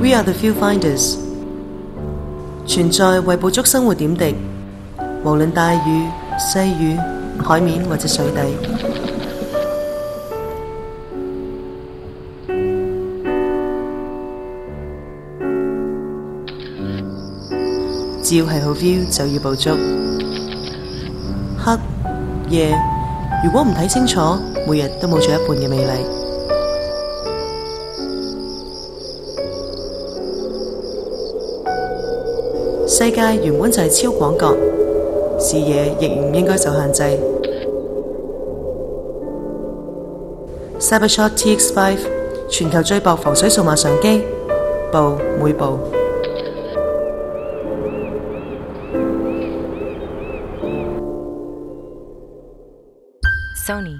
We are the Viewfinders， 存在為捕捉生活點滴，無論大雨、細雨、海面或者水底。只要係好 view 就要捕捉。黑夜，如果唔睇清楚，每日都冇咗一半嘅美麗。世界原本就係超廣角，視野亦唔應該受限制。Cybershot TX5 全球最薄防水數碼相機，部每部。Sony